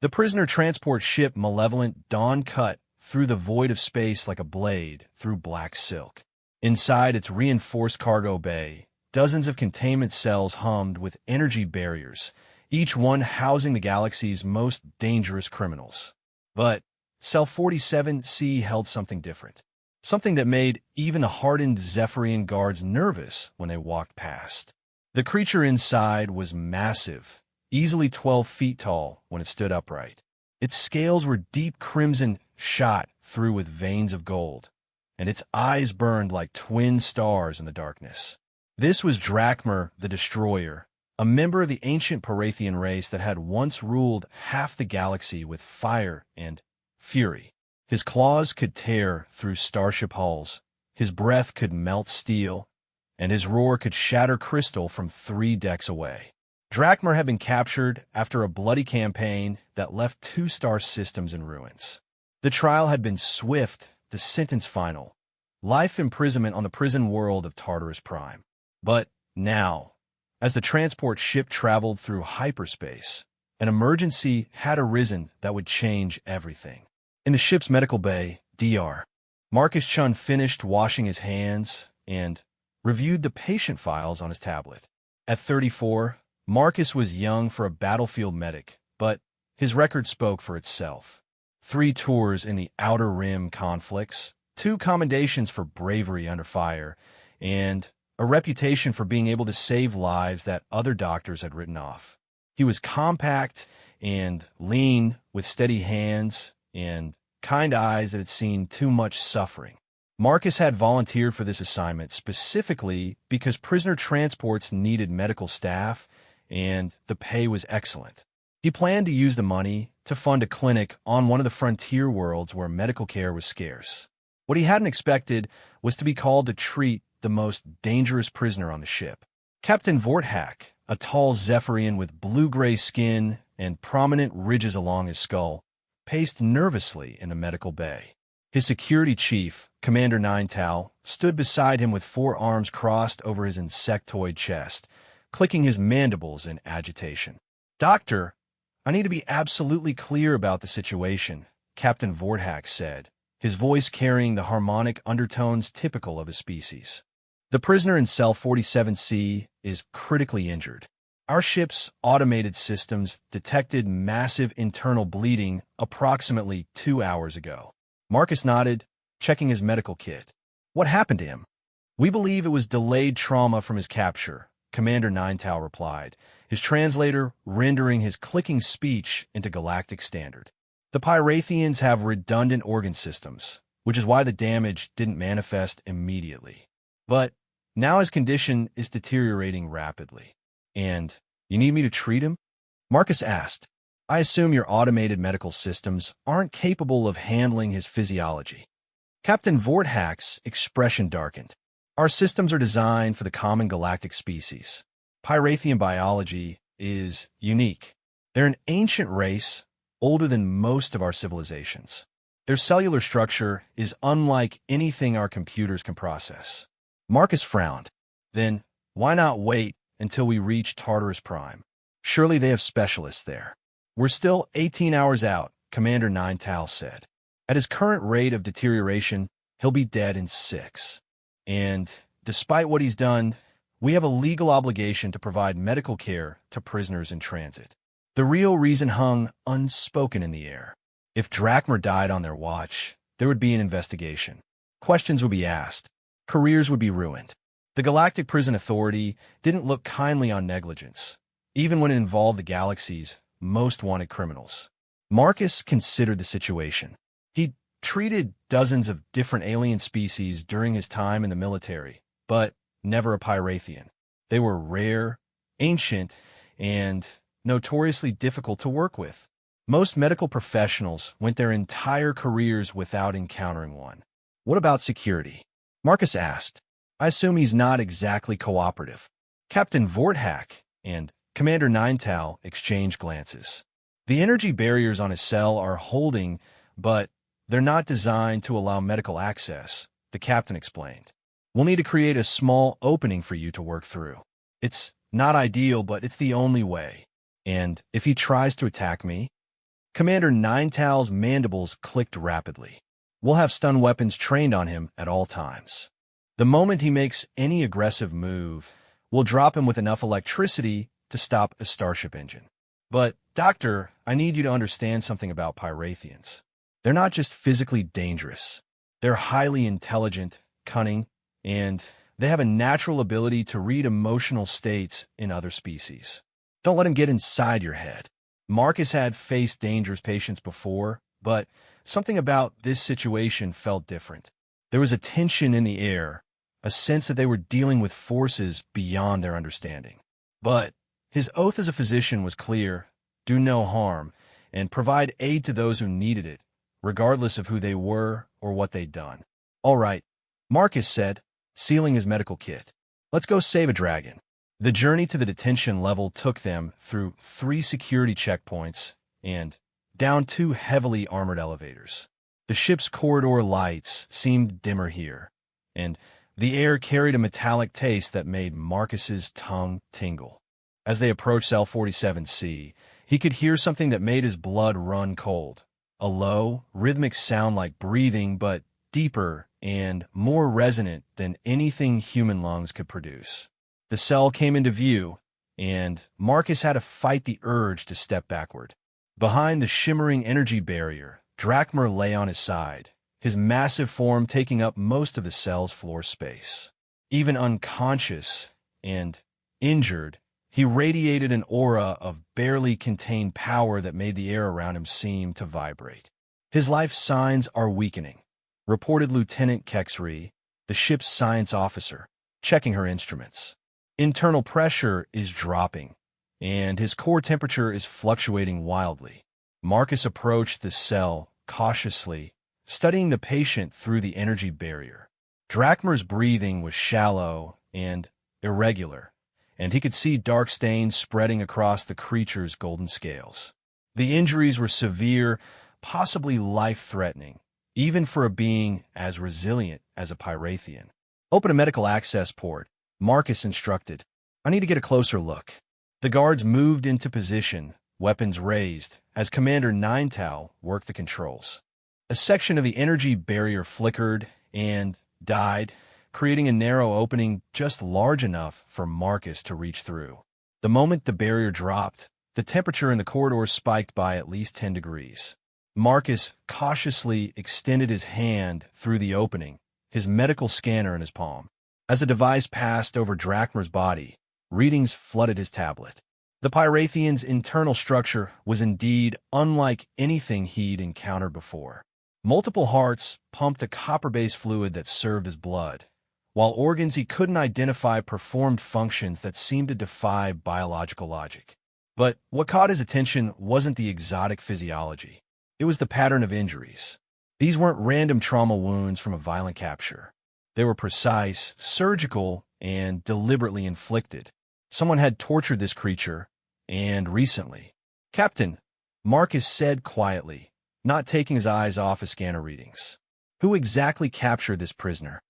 The prisoner transport ship Malevolent Dawn cut through the void of space like a blade through black silk. Inside its reinforced cargo bay, dozens of containment cells hummed with energy barriers, each one housing the galaxy's most dangerous criminals. But Cell 47C held something different. Something that made even the hardened Zephyrian guards nervous when they walked past. The creature inside was massive, easily 12 feet tall when it stood upright. Its scales were deep crimson shot through with veins of gold, and its eyes burned like twin stars in the darkness. This was Drakmer the Destroyer, a member of the ancient Parathian race that had once ruled half the galaxy with fire and fury. His claws could tear through starship hulls, his breath could melt steel, and his roar could shatter crystal from 3 decks away. Drakmer had been captured after a bloody campaign that left 2 star systems in ruins. The trial had been swift, the sentence final. Life imprisonment on the prison world of Tartarus Prime. But now, as the transport ship traveled through hyperspace, an emergency had arisen that would change everything. In the ship's medical bay, Dr. Marcus Chun finished washing his hands and reviewed the patient files on his tablet. At 34, Marcus was young for a battlefield medic, but his record spoke for itself. 3 tours in the Outer Rim conflicts, 2 commendations for bravery under fire, and a reputation for being able to save lives that other doctors had written off. He was compact and lean, with steady hands and kind eyes that had seen too much suffering. Marcus had volunteered for this assignment specifically because prisoner transports needed medical staff, and the pay was excellent. He planned to use the money to fund a clinic on one of the frontier worlds where medical care was scarce. What he hadn't expected was to be called to treat the most dangerous prisoner on the ship. Captain Vorthak, a tall Zephyrian with blue-gray skin and prominent ridges along his skull, paced nervously in the medical bay. His security chief, Commander Ninetau, stood beside him with 4 arms crossed over his insectoid chest, clicking his mandibles in agitation. "Doctor, I need to be absolutely clear about the situation," Captain Vorthak said, his voice carrying the harmonic undertones typical of his species. "The prisoner in Cell 47C is critically injured. Our ship's automated systems detected massive internal bleeding approximately 2 hours ago." Marcus nodded, checking his medical kit. "What happened to him?" "We believe it was delayed trauma from his capture," Commander Ninetau replied, his translator rendering his clicking speech into Galactic Standard. "The Pyrathians have redundant organ systems, which is why the damage didn't manifest immediately. But now his condition is deteriorating rapidly. And you need me to treat him?" Marcus asked. "I assume your automated medical systems aren't capable of handling his physiology." Captain Vorthak's expression darkened. "Our systems are designed for the common galactic species. Pyrathian biology is unique. They're an ancient race, older than most of our civilizations. Their cellular structure is unlike anything our computers can process." Marcus frowned. "Then why not wait until we reach Tartarus Prime? Surely they have specialists there." "We're still 18 hours out," Commander Ninetau said. "At his current rate of deterioration, he'll be dead in 6. And despite what he's done, we have a legal obligation to provide medical care to prisoners in transit." The real reason hung unspoken in the air. If Drakmer died on their watch, there would be an investigation. Questions would be asked. Careers would be ruined. The Galactic Prison Authority didn't look kindly on negligence, even when it involved the galaxy's most wanted criminals. Marcus considered the situation. He'd treated dozens of different alien species during his time in the military, but never a Pyrathian. They were rare, ancient, and notoriously difficult to work with. Most medical professionals went their entire careers without encountering one. "What about security?" Marcus asked. "I assume he's not exactly cooperative." Captain Vorthak and Commander Ninetau exchanged glances. "The energy barriers on his cell are holding, but they're not designed to allow medical access," the captain explained. "We'll need to create a small opening for you to work through. It's not ideal, but it's the only way. And if he tries to attack me..." Commander Ninetow's mandibles clicked rapidly. We'll have stun weapons trained on him at all times. The moment he makes any aggressive move, we'll drop him with enough electricity to stop a starship engine. But, Doctor, I need you to understand something about Pyrathians. They're not just physically dangerous. They're highly intelligent, cunning, and they have a natural ability to read emotional states in other species. Don't let him get inside your head. Marcus had faced dangerous patients before, but something about this situation felt different. There was a tension in the air, a sense that they were dealing with forces beyond their understanding. But his oath as a physician was clear: do no harm, and provide aid to those who needed it, regardless of who they were or what they'd done. All right, Marcus said, sealing his medical kit. Let's go save a dragon. The journey to the detention level took them through 3 security checkpoints and down 2 heavily armored elevators. The ship's corridor lights seemed dimmer here, and the air carried a metallic taste that made Marcus's tongue tingle. As they approached Cell 47C, he could hear something that made his blood run cold. A low, rhythmic sound like breathing, but deeper and more resonant than anything human lungs could produce. The cell came into view, and Marcus had to fight the urge to step backward. Behind the shimmering energy barrier, Drachmer lay on his side, his massive form taking up most of the cell's floor space. Even unconscious and injured, he radiated an aura of barely contained power that made the air around him seem to vibrate. His life signs are weakening, reported Lieutenant Kexry, the ship's science officer, checking her instruments. Internal pressure is dropping, and his core temperature is fluctuating wildly. Marcus approached the cell cautiously, studying the patient through the energy barrier. Drachmer's breathing was shallow and irregular, and he could see dark stains spreading across the creature's golden scales. The injuries were severe, possibly life-threatening, even for a being as resilient as a Pyrathian. Open a medical access port, Marcus instructed. I need to get a closer look. The guards moved into position, weapons raised, as Commander Ninetow worked the controls. A section of the energy barrier flickered and died, creating a narrow opening just large enough for Marcus to reach through. The moment the barrier dropped, the temperature in the corridor spiked by at least 10 degrees. Marcus cautiously extended his hand through the opening, his medical scanner in his palm. As the device passed over Drachmer's body, readings flooded his tablet. The Pyrathian's internal structure was indeed unlike anything he'd encountered before. Multiple hearts pumped a copper-based fluid that served as blood, while organs he couldn't identify performed functions that seemed to defy biological logic. But what caught his attention wasn't the exotic physiology. It was the pattern of injuries. These weren't random trauma wounds from a violent capture. They were precise, surgical, and deliberately inflicted. Someone had tortured this creature, and recently. Captain, Marcus said quietly, not taking his eyes off his scanner readings. Who exactly captured this prisoner?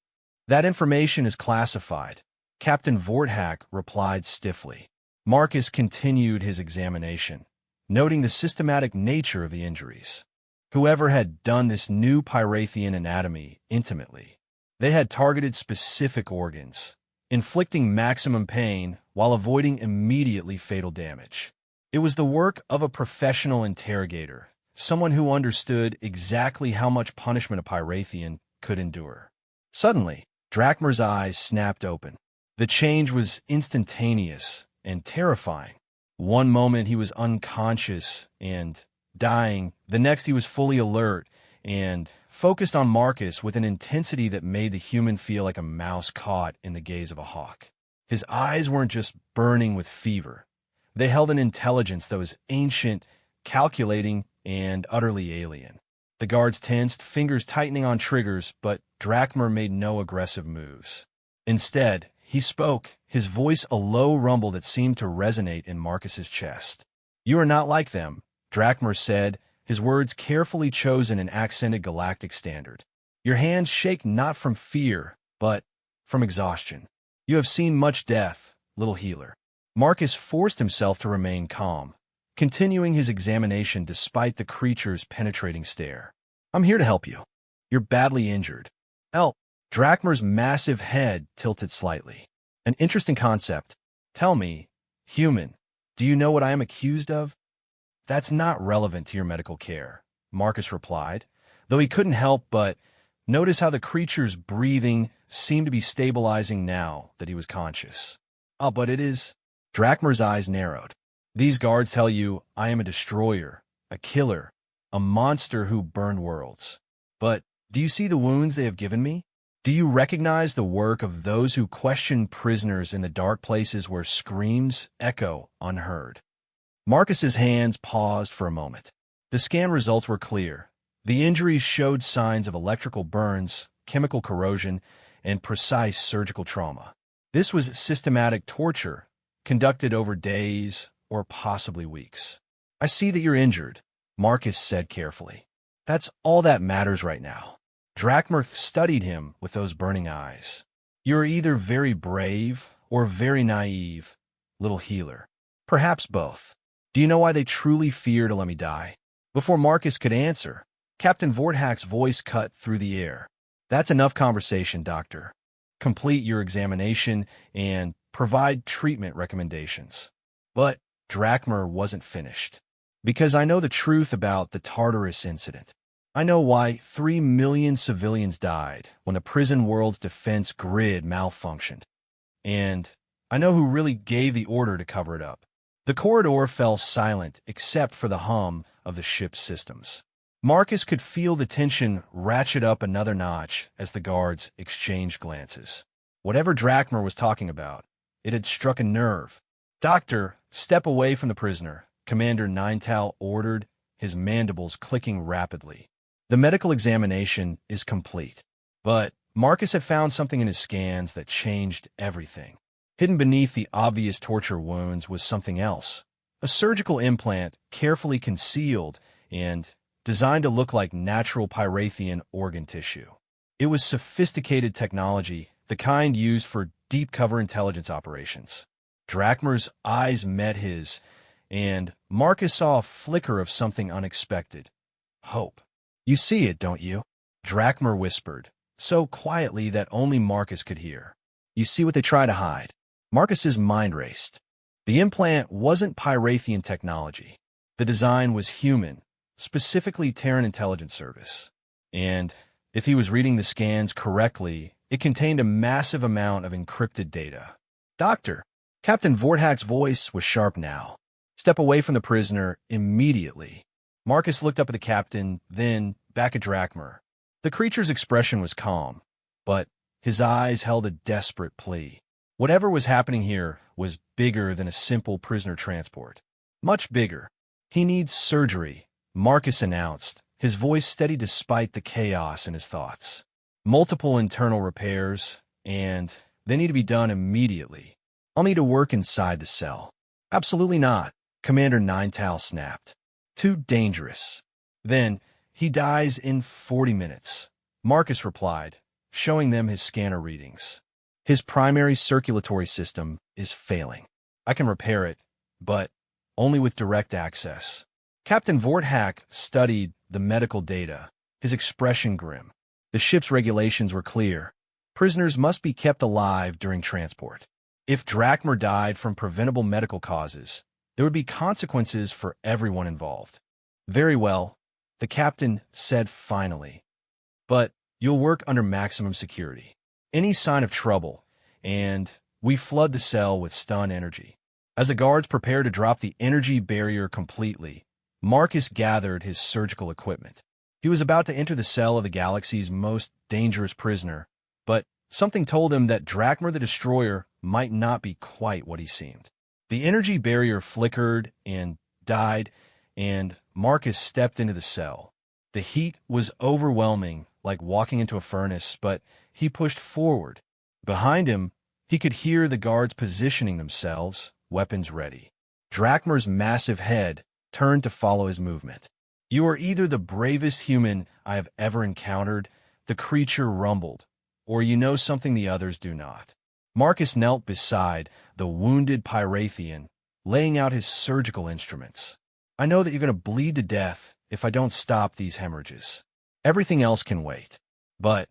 That information is classified, Captain Vorthak replied stiffly. Marcus continued his examination, noting the systematic nature of the injuries. Whoever had done this knew Pyrathian anatomy intimately. They had targeted specific organs, inflicting maximum pain while avoiding immediately fatal damage. It was the work of a professional interrogator, someone who understood exactly how much punishment a Pyrathian could endure. Suddenly, Drachmer's eyes snapped open. The change was instantaneous and terrifying. One moment he was unconscious and dying, the next he was fully alert and focused on Marcus with an intensity that made the human feel like a mouse caught in the gaze of a hawk. His eyes weren't just burning with fever. They held an intelligence that was ancient, calculating, and utterly alien. The guards tensed, fingers tightening on triggers, but Drachmer made no aggressive moves. Instead, he spoke, his voice a low rumble that seemed to resonate in Marcus's chest. "You are not like them," Drachmer said, his words carefully chosen and accented galactic standard. "Your hands shake not from fear, but from exhaustion. You have seen much death, little healer." Marcus forced himself to remain calm, continuing his examination despite the creature's penetrating stare. I'm here to help you. You're badly injured. Help. Drakmer's massive head tilted slightly. An interesting concept. Tell me, human, do you know what I am accused of? That's not relevant to your medical care, Marcus replied, though he couldn't help but notice how the creature's breathing seemed to be stabilizing now that he was conscious. Oh, but it is. Drakmer's eyes narrowed. These guards tell you I am a destroyer, a killer, a monster who burned worlds. But do you see the wounds they have given me? Do you recognize the work of those who question prisoners in the dark places where screams echo unheard? Marcus's hands paused for a moment. The scan results were clear. The injuries showed signs of electrical burns, chemical corrosion, and precise surgical trauma. This was systematic torture, conducted over days or possibly weeks. I see that you're injured, Marcus said carefully. That's all that matters right now. Drakmer studied him with those burning eyes. You're either very brave or very naive, little healer. Perhaps both. Do you know why they truly fear to let me die? Before Marcus could answer, Captain Vorthak's voice cut through the air. That's enough conversation, Doctor. Complete your examination and provide treatment recommendations. But Drakmer wasn't finished. Because I know the truth about the Tartarus incident. I know why 3 million civilians died when the prison world's defense grid malfunctioned. And I know who really gave the order to cover it up. The corridor fell silent except for the hum of the ship's systems. Marcus could feel the tension ratchet up another notch as the guards exchanged glances. Whatever Drakmer was talking about, it had struck a nerve. Doctor, step away from the prisoner, Commander Ninetal ordered, his mandibles clicking rapidly. The medical examination is complete. But Marcus had found something in his scans that changed everything. Hidden beneath the obvious torture wounds was something else. A surgical implant carefully concealed and designed to look like natural Pyrathian organ tissue. It was sophisticated technology, the kind used for deep cover intelligence operations. Drakmer's eyes met his, and Marcus saw a flicker of something unexpected. Hope. You see it, don't you? Drakmer whispered, so quietly that only Marcus could hear. You see what they try to hide. Marcus's mind raced. The implant wasn't Pyrathian technology. The design was human, specifically Terran Intelligence Service. And if he was reading the scans correctly, it contained a massive amount of encrypted data. Doctor, Captain Vorthak's voice was sharp now. Step away from the prisoner immediately. Marcus looked up at the captain, then back at Drakmer. The creature's expression was calm, but his eyes held a desperate plea. Whatever was happening here was bigger than a simple prisoner transport. Much bigger. He needs surgery, Marcus announced, his voice steady despite the chaos in his thoughts. Multiple internal repairs, and they need to be done immediately. I'll need to work inside the cell. Absolutely not, Commander Ninetal snapped. Too dangerous. Then, he dies in 40 minutes, Marcus replied, showing them his scanner readings. His primary circulatory system is failing. I can repair it, but only with direct access. Captain Vorthak studied the medical data, his expression grim. The ship's regulations were clear. Prisoners must be kept alive during transport. If Drakmer died from preventable medical causes, there would be consequences for everyone involved. Very well, the captain said finally. But you'll work under maximum security. Any sign of trouble, and we flood the cell with stun energy. As the guards prepared to drop the energy barrier completely, Marcus gathered his surgical equipment. He was about to enter the cell of the galaxy's most dangerous prisoner, but something told him that Drakmer the Destroyer might not be quite what he seemed. The energy barrier flickered and died, and Marcus stepped into the cell. The heat was overwhelming, like walking into a furnace, but he pushed forward. Behind him, he could hear the guards positioning themselves, weapons ready. Drakmer's massive head turned to follow his movement. You are either the bravest human I have ever encountered, the creature rumbled, or you know something the others do not. Marcus knelt beside the wounded Pyrathian, laying out his surgical instruments. I know that you're going to bleed to death if I don't stop these hemorrhages. Everything else can wait. But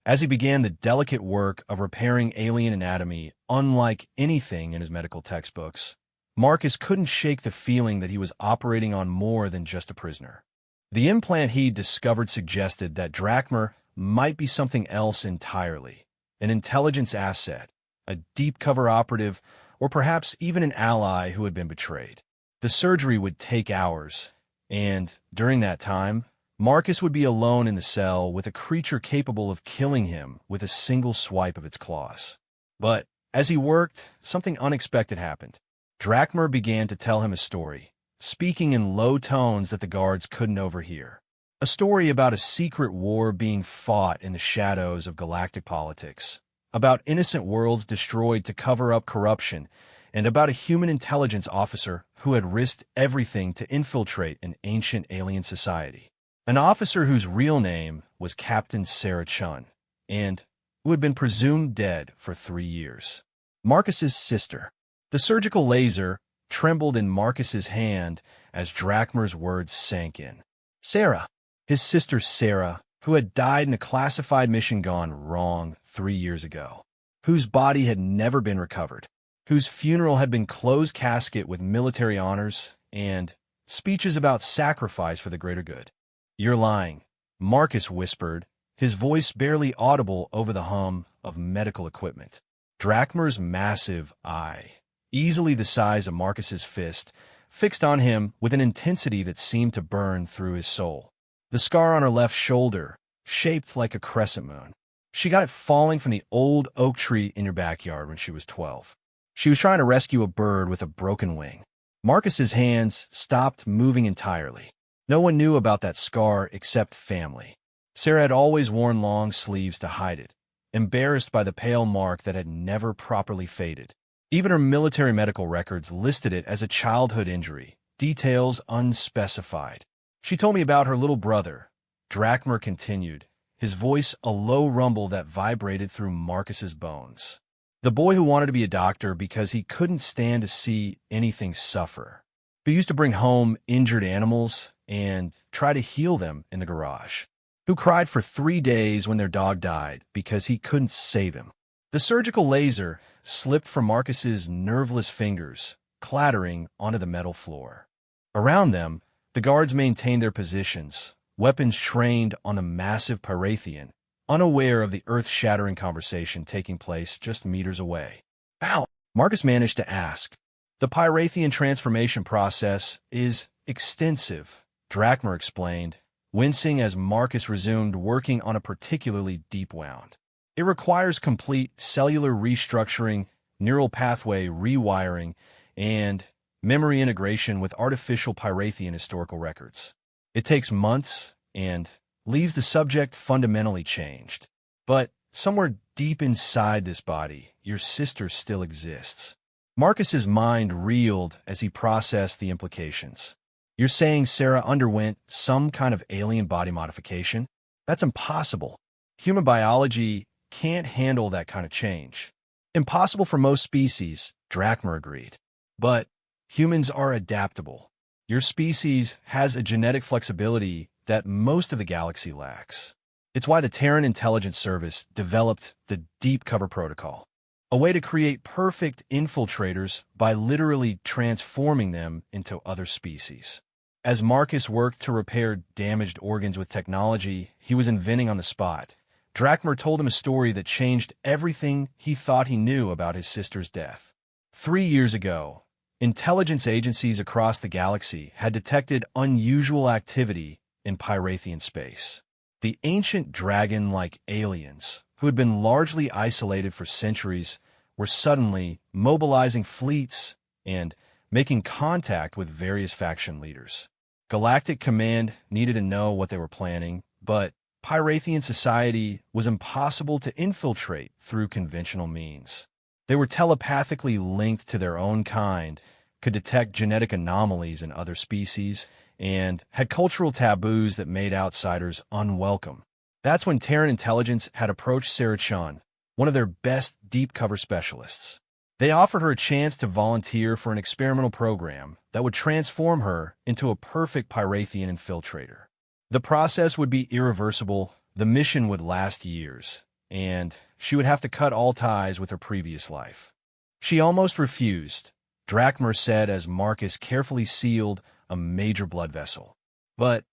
as he began the delicate work of repairing alien anatomy, unlike anything in his medical textbooks, Marcus couldn't shake the feeling that he was operating on more than just a prisoner. The implant he discovered suggested that Drachmer might be something else entirely, an intelligence asset, a deep-cover operative, or perhaps even an ally who had been betrayed. The surgery would take hours, and during that time, Marcus would be alone in the cell with a creature capable of killing him with a single swipe of its claws. But as he worked, something unexpected happened. Drachmer began to tell him a story, speaking in low tones that the guards couldn't overhear. A story about a secret war being fought in the shadows of galactic politics, about innocent worlds destroyed to cover up corruption, and about a human intelligence officer who had risked everything to infiltrate an ancient alien society. An officer whose real name was Captain Sarah Chun, and who had been presumed dead for 3 years. Marcus's sister. The surgical laser trembled in Marcus's hand as Drachmer's words sank in. Sarah. His sister Sarah, who had died in a classified mission gone wrong 3 years ago, whose body had never been recovered, whose funeral had been closed casket with military honors and speeches about sacrifice for the greater good. You're lying, Marcus whispered, his voice barely audible over the hum of medical equipment. Drachmer's massive eye, easily the size of Marcus's fist, fixed on him with an intensity that seemed to burn through his soul. The scar on her left shoulder, shaped like a crescent moon. She got it falling from the old oak tree in your backyard when she was 12. She was trying to rescue a bird with a broken wing. Marcus's hands stopped moving entirely. No one knew about that scar except family. Sarah had always worn long sleeves to hide it, embarrassed by the pale mark that had never properly faded. Even her military medical records listed it as a childhood injury, details unspecified. She told me about her little brother. Drachmer continued, his voice a low rumble that vibrated through Marcus's bones. The boy who wanted to be a doctor because he couldn't stand to see anything suffer, who used to bring home injured animals and try to heal them in the garage, who cried for 3 days when their dog died because he couldn't save him. The surgical laser slipped from Marcus's nerveless fingers, clattering onto the metal floor. Around them, the guards maintained their positions, weapons trained on the massive Pyrathian, unaware of the earth-shattering conversation taking place just meters away. Ow! Marcus managed to ask. The Pyrathian transformation process is extensive, Drachmer explained, wincing as Marcus resumed working on a particularly deep wound. It requires complete cellular restructuring, neural pathway rewiring, and memory integration with artificial Pyrathian historical records. It takes months and leaves the subject fundamentally changed. But somewhere deep inside this body, your sister still exists. Marcus's mind reeled as he processed the implications. You're saying Sarah underwent some kind of alien body modification? That's impossible. Human biology can't handle that kind of change. Impossible for most species, Drachmer agreed. But humans are adaptable. Your species has a genetic flexibility that most of the galaxy lacks. It's why the Terran Intelligence Service developed the Deep Cover Protocol, a way to create perfect infiltrators by literally transforming them into other species. As Marcus worked to repair damaged organs with technology he was inventing on the spot, Drachmer told him a story that changed everything he thought he knew about his sister's death. 3 years ago, intelligence agencies across the galaxy had detected unusual activity in Pyrathian space. The ancient dragon-like aliens, who had been largely isolated for centuries, were suddenly mobilizing fleets and making contact with various faction leaders. Galactic Command needed to know what they were planning, but Pyrathian society was impossible to infiltrate through conventional means. They were telepathically linked to their own kind, could detect genetic anomalies in other species, and had cultural taboos that made outsiders unwelcome. That's when Terran Intelligence had approached Sarah Chun, one of their best deep cover specialists. They offered her a chance to volunteer for an experimental program that would transform her into a perfect Pyrathian infiltrator. The process would be irreversible, the mission would last years, and she would have to cut all ties with her previous life. She almost refused, Drachmer said as Marcus carefully sealed a major blood vessel. But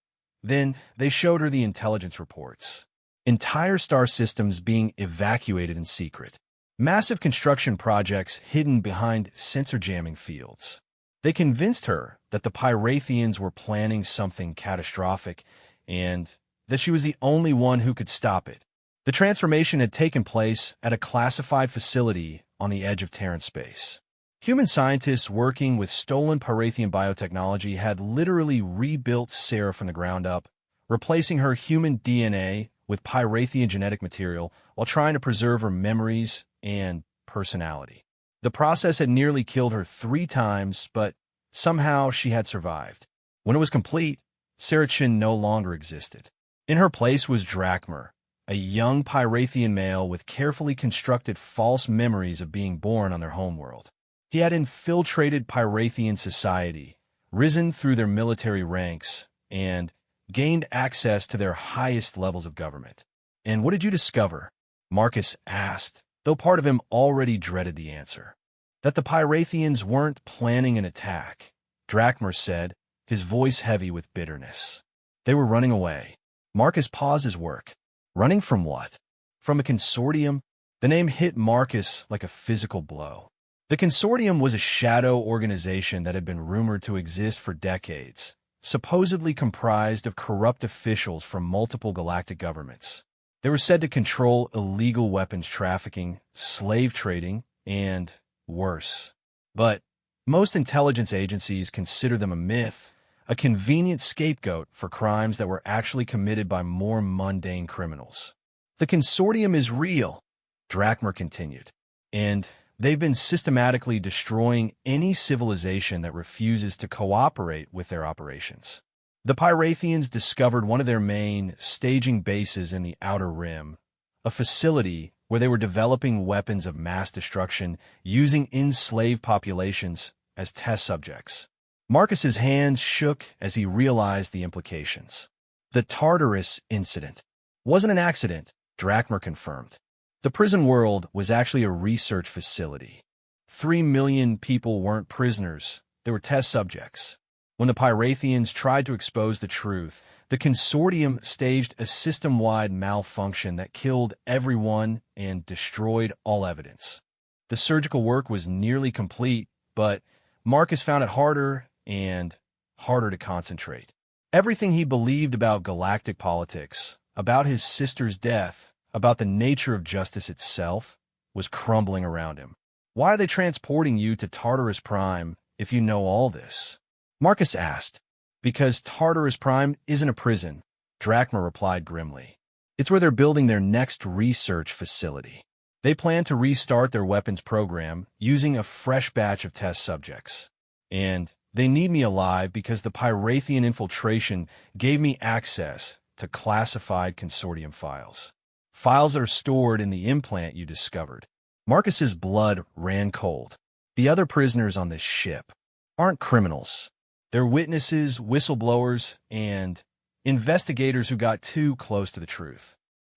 then they showed her the intelligence reports. Entire star systems being evacuated in secret. Massive construction projects hidden behind sensor jamming fields. They convinced her that the Pyrathians were planning something catastrophic and that she was the only one who could stop it. The transformation had taken place at a classified facility on the edge of Terran space. Human scientists working with stolen Pyrathian biotechnology had literally rebuilt Sarah from the ground up, replacing her human DNA with Pyrathian genetic material while trying to preserve her memories and personality. The process had nearly killed her 3 times, but somehow she had survived. When it was complete, Sarah Chin no longer existed. In her place was Drachmer, a young Pyrathian male with carefully constructed false memories of being born on their homeworld. He had infiltrated Pyrathian society, risen through their military ranks, and gained access to their highest levels of government. "And what did you discover?" Marcus asked, though part of him already dreaded the answer. "That the Pyrathians weren't planning an attack," Drachmer said, his voice heavy with bitterness. "They were running away." Marcus paused his work. Running from what? From a consortium? The name hit Marcus like a physical blow. The consortium was a shadow organization that had been rumored to exist for decades, supposedly comprised of corrupt officials from multiple galactic governments. They were said to control illegal weapons trafficking, slave trading, and worse. But most intelligence agencies consider them a myth, a convenient scapegoat for crimes that were actually committed by more mundane criminals. "The consortium is real," Drachmer continued, "and they've been systematically destroying any civilization that refuses to cooperate with their operations. The Pyrathians discovered one of their main staging bases in the Outer Rim, a facility where they were developing weapons of mass destruction using enslaved populations as test subjects." Marcus's hands shook as he realized the implications. The Tartarus incident wasn't an accident, Drachmer confirmed. The prison world was actually a research facility. 3 million people weren't prisoners, they were test subjects. When the Pyrathians tried to expose the truth, the consortium staged a system-wide malfunction that killed everyone and destroyed all evidence. The surgical work was nearly complete, but Marcus found it harder and harder to concentrate. Everything he believed about galactic politics, about his sister's death, about the nature of justice itself, was crumbling around him. "Why are they transporting you to Tartarus Prime if you know all this?" Marcus asked. "Because Tartarus Prime isn't a prison," Drachmer replied grimly. "It's where they're building their next research facility. They plan to restart their weapons program using a fresh batch of test subjects. And they need me alive because the Pyrathian infiltration gave me access to classified consortium files. Files that are stored in the implant you discovered." Marcus's blood ran cold. The other prisoners on this ship aren't criminals. They're witnesses, whistleblowers, and investigators who got too close to the truth.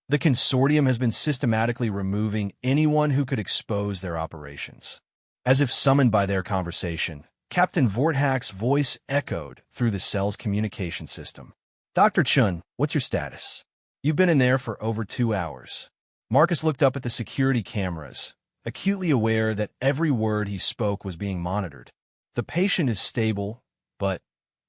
The consortium has been systematically removing anyone who could expose their operations. As if summoned by their conversation, Captain Vorthack's voice echoed through the cell's communication system. "Dr. Chun, what's your status? You've been in there for over 2 hours." Marcus looked up at the security cameras, acutely aware that every word he spoke was being monitored. "The patient is stable, but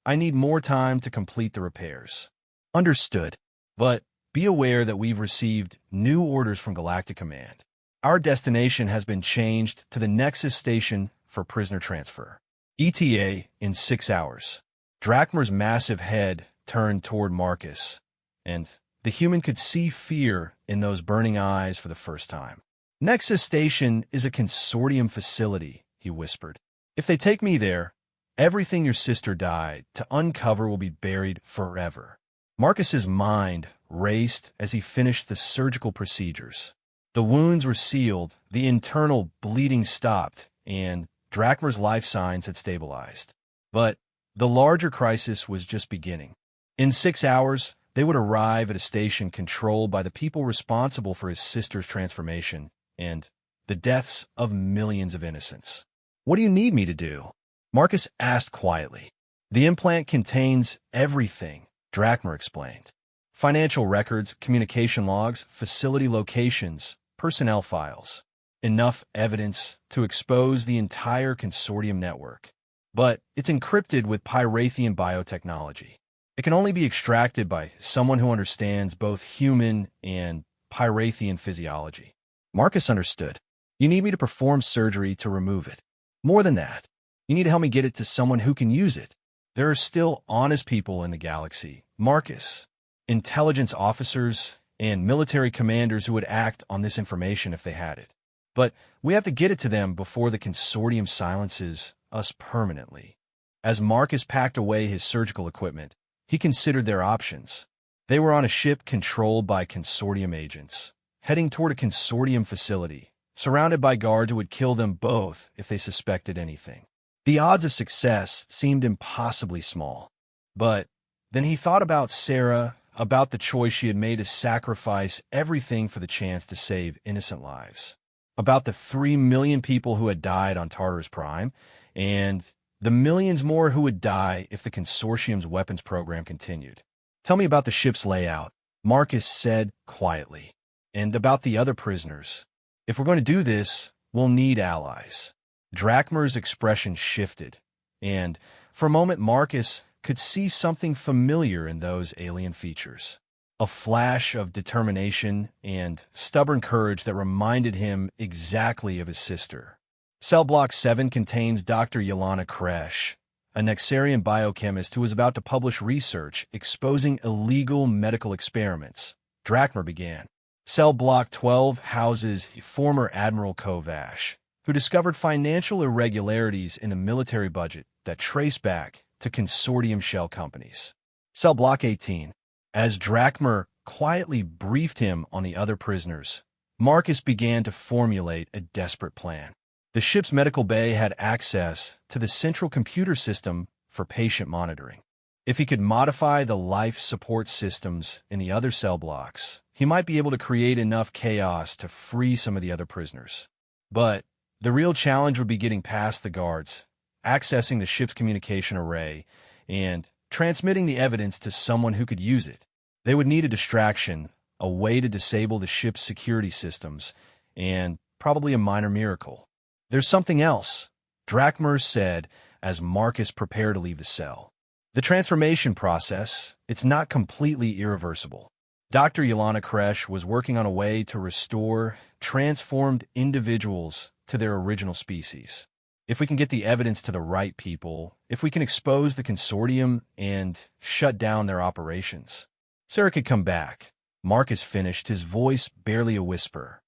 I need more time to complete the repairs." "Understood. But be aware that we've received new orders from Galactic Command. Our destination has been changed to the Nexus Station for prisoner transfer. ETA in 6 hours." Drachmer's massive head turned toward Marcus, and the human could see fear in those burning eyes for the first time. "Nexus Station is a consortium facility," he whispered. "If they take me there, everything your sister died to uncover will be buried forever." Marcus's mind raced as he finished the surgical procedures. The wounds were sealed, the internal bleeding stopped, and Drakmer's life signs had stabilized. But the larger crisis was just beginning. In 6 hours, they would arrive at a station controlled by the people responsible for his sister's transformation and the deaths of millions of innocents. "What do you need me to do?" Marcus asked quietly. "The implant contains everything," Drakmer explained. "Financial records, communication logs, facility locations, personnel files. Enough evidence to expose the entire consortium network. But it's encrypted with Pyrathian biotechnology. It can only be extracted by someone who understands both human and Pyrathian physiology." Marcus understood. "You need me to perform surgery to remove it. More than that, you need to help me get it to someone who can use it. There are still honest people in the galaxy, Marcus. Intelligence officers and military commanders who would act on this information if they had it. But we have to get it to them before the consortium silences us permanently." As Marcus packed away his surgical equipment, he considered their options. They were on a ship controlled by consortium agents, heading toward a consortium facility, surrounded by guards who would kill them both if they suspected anything. The odds of success seemed impossibly small. But then he thought about Sarah, about the choice she had made to sacrifice everything for the chance to save innocent lives, about the 3 million people who had died on Tartarus Prime, and the millions more who would die if the consortium's weapons program continued. "Tell me about the ship's layout," Marcus said quietly, "and about the other prisoners. If we're going to do this, we'll need allies." Drakmer's expression shifted, and for a moment Marcus could see something familiar in those alien features. A flash of determination and stubborn courage that reminded him exactly of his sister. Cell Block 7 contains Dr. Yelena Kresh, a Nexarian biochemist who was about to publish research exposing illegal medical experiments, Drakmer began. Cell Block 12 houses former Admiral Kovash, who discovered financial irregularities in the military budget that trace back to consortium shell companies. Cell Block 18. As Drakmer quietly briefed him on the other prisoners, Marcus began to formulate a desperate plan. The ship's medical bay had access to the central computer system for patient monitoring. If he could modify the life support systems in the other cell blocks, he might be able to create enough chaos to free some of the other prisoners. But the real challenge would be getting past the guards, accessing the ship's communication array, and transmitting the evidence to someone who could use it. They would need a distraction, a way to disable the ship's security systems, and probably a minor miracle. "There's something else," Drakmer said as Marcus prepared to leave the cell. "The transformation process, it's not completely irreversible. Dr. Yelena Kresh was working on a way to restore transformed individuals to their original species. If we can get the evidence to the right people, if we can expose the consortium and shut down their operations, Sarah could come back." Marcus finished, his voice barely a whisper.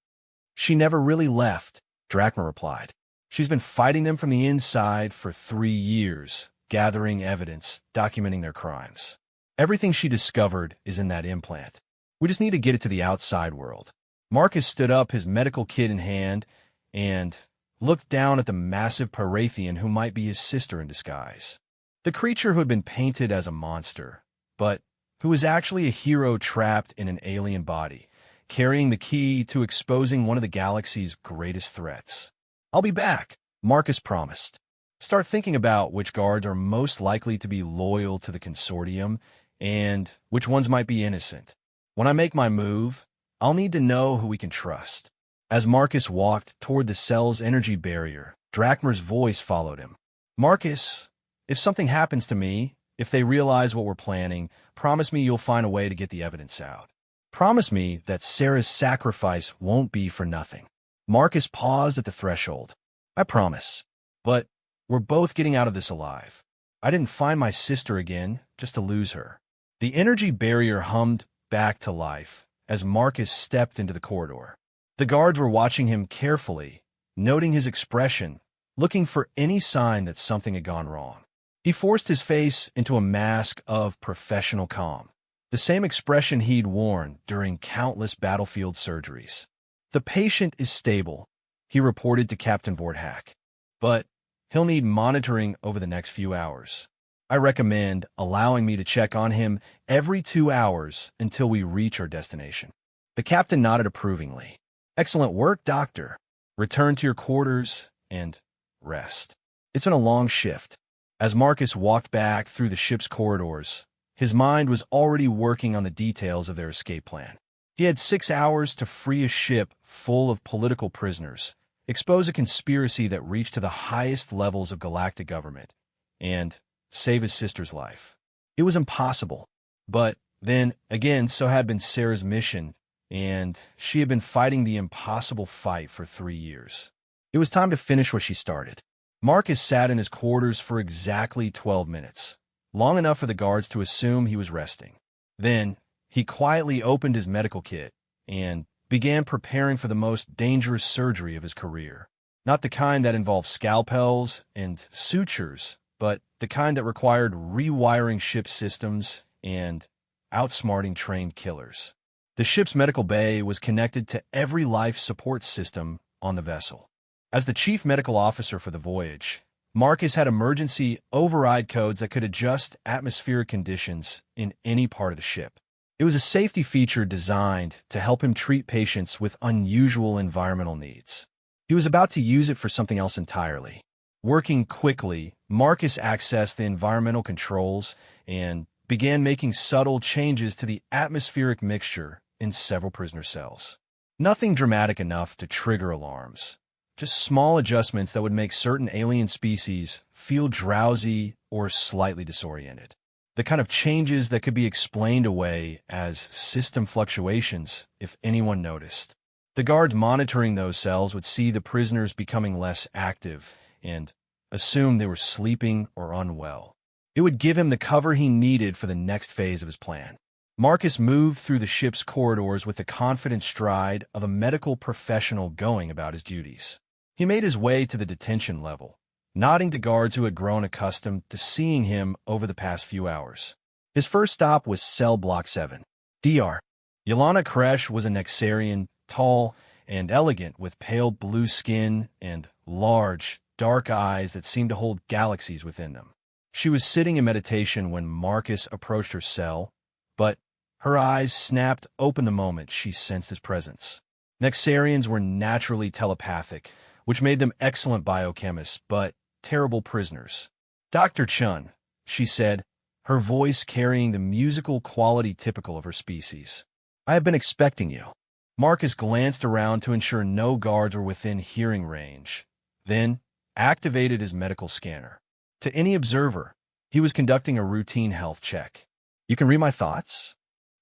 "She never really left," Drakmer replied. "She's been fighting them from the inside for 3 years, gathering evidence, documenting their crimes. Everything she discovered is in that implant. We just need to get it to the outside world." Marcus stood up, his medical kit in hand, and looked down at the massive Pyrathian who might be his sister in disguise. The creature who had been painted as a monster, but who was actually a hero trapped in an alien body, carrying the key to exposing one of the galaxy's greatest threats. "I'll be back," Marcus promised. "Start thinking about which guards are most likely to be loyal to the consortium and which ones might be innocent. When I make my move, I'll need to know who we can trust." As Marcus walked toward the cell's energy barrier, Drakmer's voice followed him. "Marcus, if something happens to me, if they realize what we're planning, promise me you'll find a way to get the evidence out. Promise me that Sarah's sacrifice won't be for nothing." Marcus paused at the threshold. "I promise. But we're both getting out of this alive. I didn't find my sister again just to lose her." The energy barrier hummed back to life as Marcus stepped into the corridor. The guards were watching him carefully, noting his expression, looking for any sign that something had gone wrong. He forced his face into a mask of professional calm, the same expression he'd worn during countless battlefield surgeries. "The patient is stable," he reported to Captain Vorthak. but he'll need monitoring over the next few hours. I recommend allowing me to check on him every 2 hours until we reach our destination." The captain nodded approvingly. "Excellent work, Doctor. Return to your quarters and rest. It's been a long shift." As Marcus walked back through the ship's corridors, his mind was already working on the details of their escape plan. He had 6 hours to free a ship full of political prisoners, expose a conspiracy that reached to the highest levels of galactic government, and save his sister's life. It was impossible. But then, again, so had been Sarah's mission, and she had been fighting the impossible fight for 3 years. It was time to finish what she started. Marcus sat in his quarters for exactly 12 minutes, long enough for the guards to assume he was resting. Then, he quietly opened his medical kit and began preparing for the most dangerous surgery of his career. Not the kind that involved scalpels and sutures, but the kind that required rewiring ship systems and outsmarting trained killers. The ship's medical bay was connected to every life support system on the vessel. As the chief medical officer for the voyage, Marcus had emergency override codes that could adjust atmospheric conditions in any part of the ship. It was a safety feature designed to help him treat patients with unusual environmental needs. He was about to use it for something else entirely. Working quickly, Marcus accessed the environmental controls and began making subtle changes to the atmospheric mixture in several prisoner cells. Nothing dramatic enough to trigger alarms. Just small adjustments that would make certain alien species feel drowsy or slightly disoriented. The kind of changes that could be explained away as system fluctuations if anyone noticed. The guards monitoring those cells would see the prisoners becoming less active and assume they were sleeping or unwell. It would give him the cover he needed for the next phase of his plan. Marcus moved through the ship's corridors with the confident stride of a medical professional going about his duties. He made his way to the detention level, nodding to guards who had grown accustomed to seeing him over the past few hours. His first stop was Cell Block 7. Dr. Yelena Kresh was a Nexarian, tall and elegant, with pale blue skin and large, dark eyes that seemed to hold galaxies within them. She was sitting in meditation when Marcus approached her cell, but her eyes snapped open the moment she sensed his presence. Nexarians were naturally telepathic, which made them excellent biochemists, but terrible prisoners. "Dr. Chun," she said, her voice carrying the musical quality typical of her species. "I have been expecting you." Marcus glanced around to ensure no guards were within hearing range, then activated his medical scanner. To any observer, he was conducting a routine health check. "You can read my thoughts?"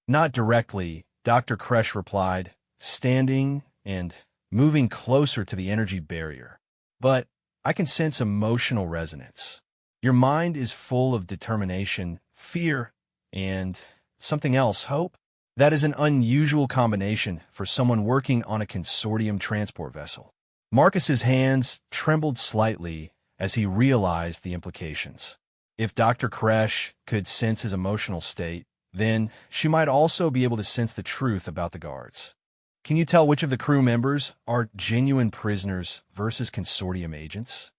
"Not directly," Dr. Kresh replied, standing and moving closer to the energy barrier. "But I can sense emotional resonance. Your mind is full of determination, fear, and something else, hope. That is an unusual combination for someone working on a consortium transport vessel." Marcus's hands trembled slightly as he realized the implications. If Dr. Kresh could sense his emotional state, then she might also be able to sense the truth about the guards. "Can you tell which of the crew members are genuine prisoners versus consortium agents?"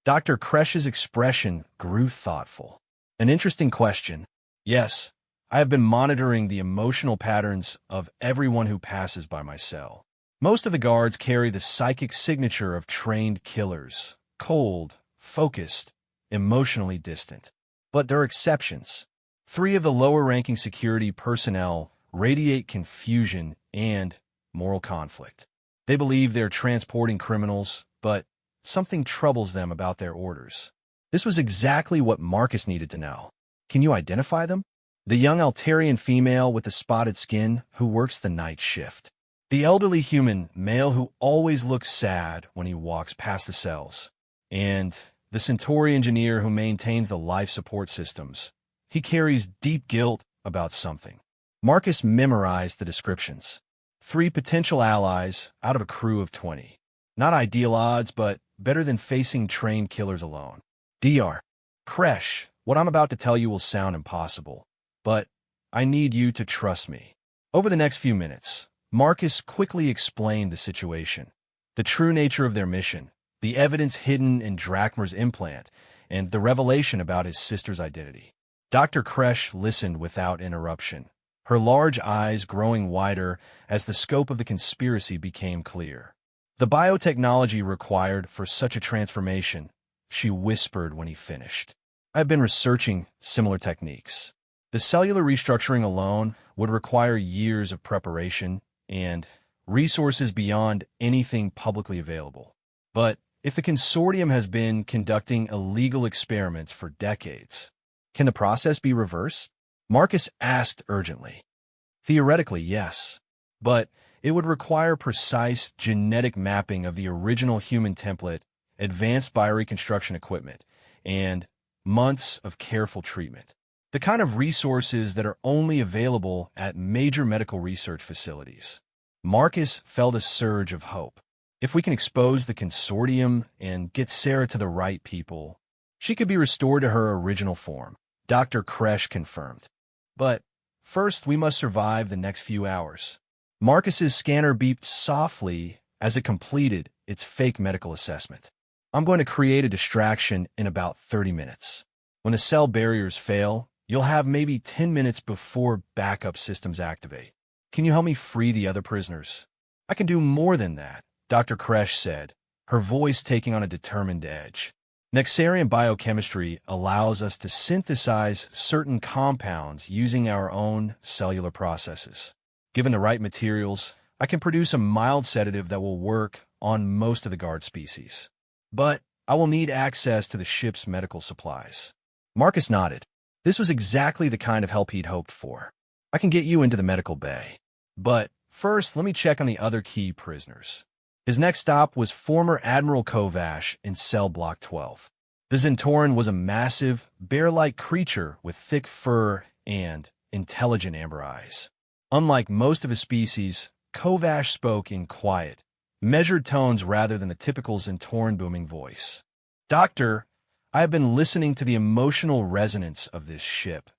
Dr. Kresh's expression grew thoughtful. "An interesting question. Yes, I have been monitoring the emotional patterns of everyone who passes by my cell. Most of the guards carry the psychic signature of trained killers, cold, focused, emotionally distant. But there are exceptions. 3 of the lower-ranking security personnel radiate confusion and moral conflict. They believe they're transporting criminals, but something troubles them about their orders." This was exactly what Marcus needed to know. "Can you identify them?" "The young Altarian female with the spotted skin who works the night shift. The elderly human male who always looks sad when he walks past the cells. And the Centauri engineer who maintains the life support systems. He carries deep guilt about something." Marcus memorized the descriptions. 3 potential allies out of a crew of 20. Not ideal odds, but better than facing trained killers alone. "Dr. Kresh, what I'm about to tell you will sound impossible, but I need you to trust me." Over the next few minutes, Marcus quickly explained the situation, the true nature of their mission, the evidence hidden in Drachmer's implant, and the revelation about his sister's identity. Dr. Kresh listened without interruption, her large eyes growing wider as the scope of the conspiracy became clear. The biotechnology required for such a transformation, she whispered when he finished. I've been researching similar techniques. The cellular restructuring alone would require years of preparation and resources beyond anything publicly available. But if the consortium has been conducting illegal experiments for decades, can the process be reversed? Marcus asked urgently. Theoretically, yes, but it would require precise genetic mapping of the original human template, advanced bioreconstruction equipment, and months of careful treatment. The kind of resources that are only available at major medical research facilities. Marcus felt a surge of hope. If we can expose the consortium and get Sarah to the right people, she could be restored to her original form, Dr. Kresh confirmed. But first, we must survive the next few hours. Marcus's scanner beeped softly as it completed its fake medical assessment. I'm going to create a distraction in about 30 minutes. When the cell barriers fail, you'll have maybe 10 minutes before backup systems activate. Can you help me free the other prisoners? I can do more than that, Dr. Kresh said, her voice taking on a determined edge. Nexarian biochemistry allows us to synthesize certain compounds using our own cellular processes. Given the right materials, I can produce a mild sedative that will work on most of the guard species. But I will need access to the ship's medical supplies. Marcus nodded. This was exactly the kind of help he'd hoped for. I can get you into the medical bay. But first, let me check on the other key prisoners. His next stop was former Admiral Kovash in cell block 12. The Zentoran was a massive, bear-like creature with thick fur and intelligent amber eyes. Unlike most of his species, Kovash spoke in quiet, measured tones rather than the typical Zentoran booming voice. Doctor, I have been listening to the emotional resonance of this ship,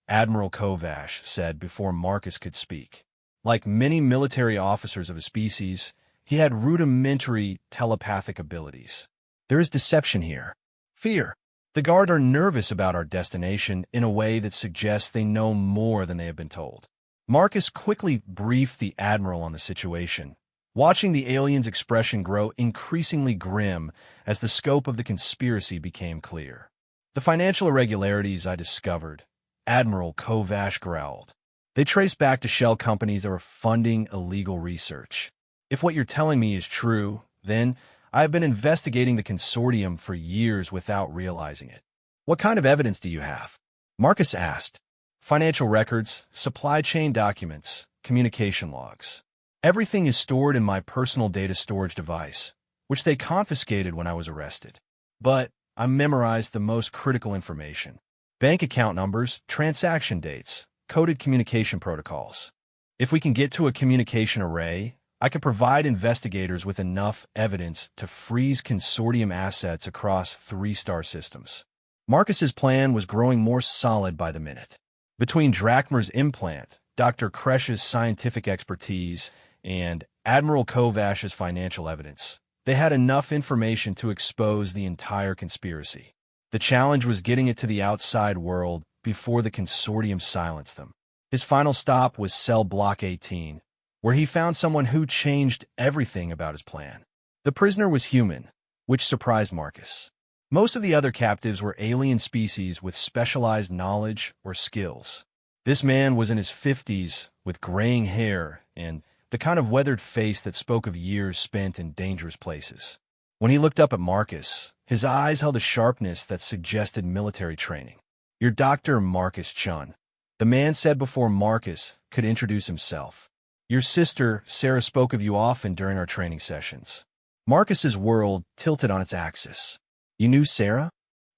Admiral Kovash said before Marcus could speak. Like many military officers of his species, he had rudimentary telepathic abilities. There is deception here. Fear. The guard are nervous about our destination in a way that suggests they know more than they have been told. Marcus quickly briefed the Admiral on the situation, watching the alien's expression grow increasingly grim as the scope of the conspiracy became clear. The financial irregularities I discovered, Admiral Kovash growled. They trace back to shell companies that were funding illegal research. If what you're telling me is true, then I have been investigating the consortium for years without realizing it. What kind of evidence do you have? Marcus asked. Financial records, supply chain documents, communication logs. Everything is stored in my personal data storage device, which they confiscated when I was arrested. But I memorized the most critical information. Bank account numbers, transaction dates, coded communication protocols. If we can get to a communication array, I can provide investigators with enough evidence to freeze consortium assets across 3-star systems. Marcus's plan was growing more solid by the minute. Between Drachmer's implant, Dr. Kresh's scientific expertise, and Admiral Kovash's financial evidence, they had enough information to expose the entire conspiracy. The challenge was getting it to the outside world before the consortium silenced them. His final stop was Cell Block 18, where he found someone who changed everything about his plan. The prisoner was human, which surprised Marcus. Most of the other captives were alien species with specialized knowledge or skills. This man was in his 50s, with graying hair and the kind of weathered face that spoke of years spent in dangerous places. When he looked up at Marcus, his eyes held a sharpness that suggested military training. "You're Dr. Marcus Chun," the man said before Marcus could introduce himself. "Your sister, Sarah, spoke of you often during our training sessions." Marcus's world tilted on its axis. "You knew Sarah?"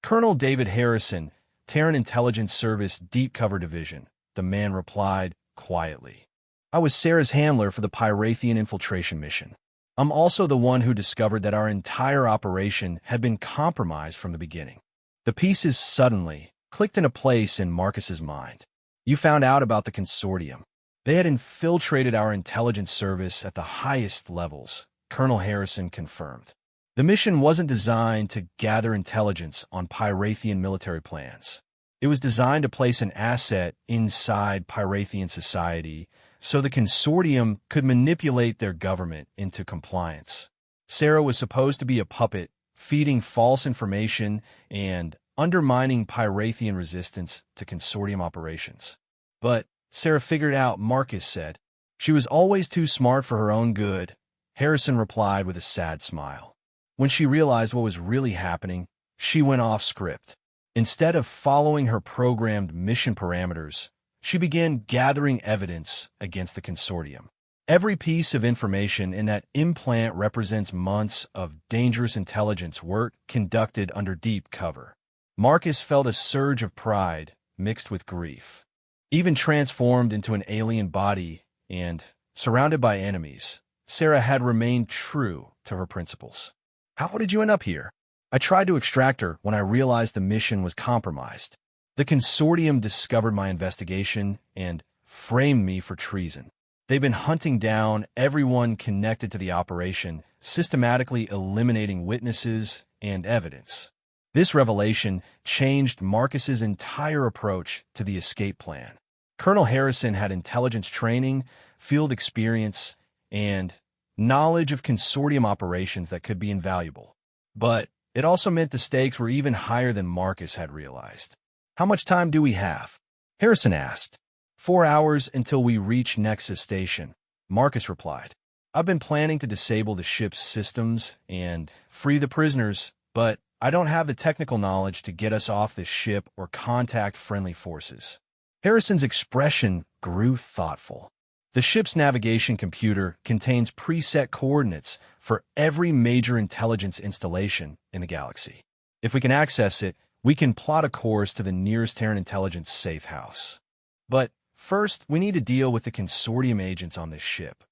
"Colonel David Harrison, Terran Intelligence Service Deep Cover Division," the man replied quietly. "I was Sarah's handler for the Pyrathian infiltration mission. I'm also the one who discovered that our entire operation had been compromised from the beginning." The pieces suddenly clicked into place in Marcus's mind. "You found out about the consortium. They had infiltrated our intelligence service at the highest levels," Colonel Harrison confirmed. The mission wasn't designed to gather intelligence on Pyrathian military plans. It was designed to place an asset inside Pyrathian society so the consortium could manipulate their government into compliance. Sarah was supposed to be a puppet, feeding false information and undermining Pyrathian resistance to consortium operations. But Sarah figured out, Marcus said. She was always too smart for her own good, Harrison replied with a sad smile. When she realized what was really happening, she went off script. Instead of following her programmed mission parameters, she began gathering evidence against the consortium. Every piece of information in that implant represents months of dangerous intelligence work conducted under deep cover. Marcus felt a surge of pride mixed with grief. Even transformed into an alien body and surrounded by enemies, Sarah had remained true to her principles. How did you end up here? I tried to extract her when I realized the mission was compromised. The consortium discovered my investigation and framed me for treason. They've been hunting down everyone connected to the operation, systematically eliminating witnesses and evidence. This revelation changed Marcus's entire approach to the escape plan. Colonel Harrison had intelligence training, field experience, and knowledge of consortium operations that could be invaluable. But it also meant the stakes were even higher than Marcus had realized. How much time do we have? Harrison asked. 4 hours until we reach Nexus Station, Marcus replied. I've been planning to disable the ship's systems and free the prisoners, but I don't have the technical knowledge to get us off this ship or contact friendly forces. Harrison's expression grew thoughtful. The ship's navigation computer contains preset coordinates for every major intelligence installation in the galaxy. If we can access it, we can plot a course to the nearest Terran intelligence safe house. But first, we need to deal with the consortium agents on this ship.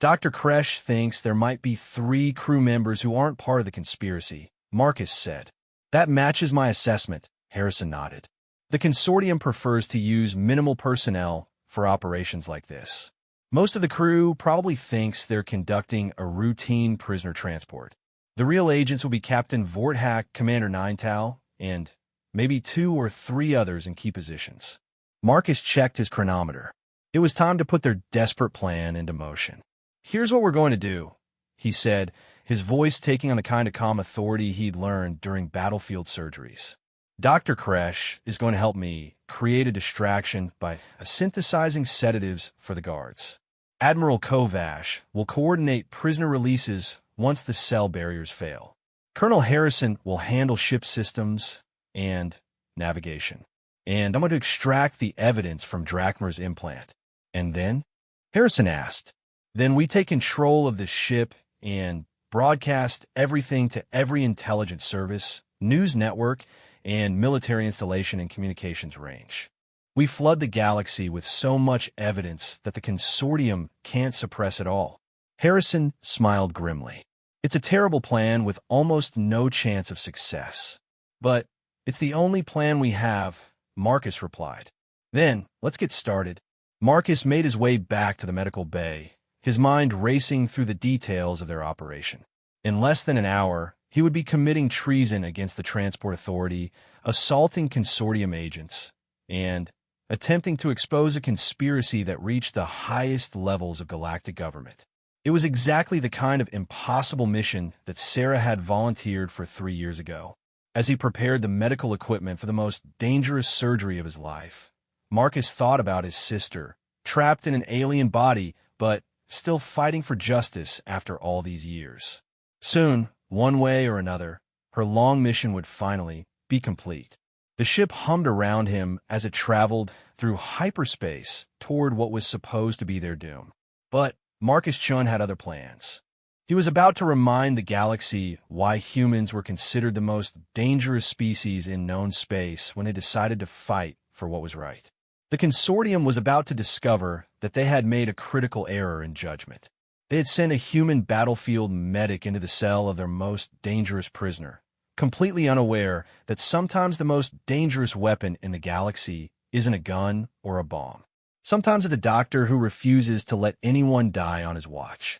Dr. Kresh thinks there might be 3 crew members who aren't part of the conspiracy, Marcus said. That matches my assessment, Harrison nodded. The consortium prefers to use minimal personnel for operations like this. Most of the crew probably thinks they're conducting a routine prisoner transport. The real agents will be Captain Vorthak, Commander Ninetau, and maybe 2 or 3 others in key positions. Marcus checked his chronometer. It was time to put their desperate plan into motion. Here's what we're going to do, he said, his voice taking on the kind of calm authority he'd learned during battlefield surgeries. Dr. Kresh is going to help me create a distraction by synthesizing sedatives for the guards. Admiral Kovash will coordinate prisoner releases once the cell barriers fail. Colonel Harrison will handle ship systems and navigation. And I'm going to extract the evidence from Drachmer's implant. And then? Harrison asked. Then we take control of the ship and broadcast everything to every intelligence service, news network, and military installation and communications range. We flood the galaxy with so much evidence that the consortium can't suppress it all. Harrison smiled grimly. It's a terrible plan with almost no chance of success. But it's the only plan we have, Marcus replied. Then, let's get started. Marcus made his way back to the medical bay, his mind racing through the details of their operation. In less than an hour, he would be committing treason against the Transport Authority, assaulting consortium agents, and attempting to expose a conspiracy that reached the highest levels of galactic government. It was exactly the kind of impossible mission that Sarah had volunteered for 3 years ago. As he prepared the medical equipment for the most dangerous surgery of his life, Marcus thought about his sister, trapped in an alien body, but still fighting for justice after all these years. Soon, one way or another, her long mission would finally be complete. The ship hummed around him as it traveled through hyperspace toward what was supposed to be their doom. But Marcus Chun had other plans. He was about to remind the galaxy why humans were considered the most dangerous species in known space when they decided to fight for what was right. The consortium was about to discover that they had made a critical error in judgment. They had sent a human battlefield medic into the cell of their most dangerous prisoner, completely unaware that sometimes the most dangerous weapon in the galaxy isn't a gun or a bomb. Sometimes it's a doctor who refuses to let anyone die on his watch.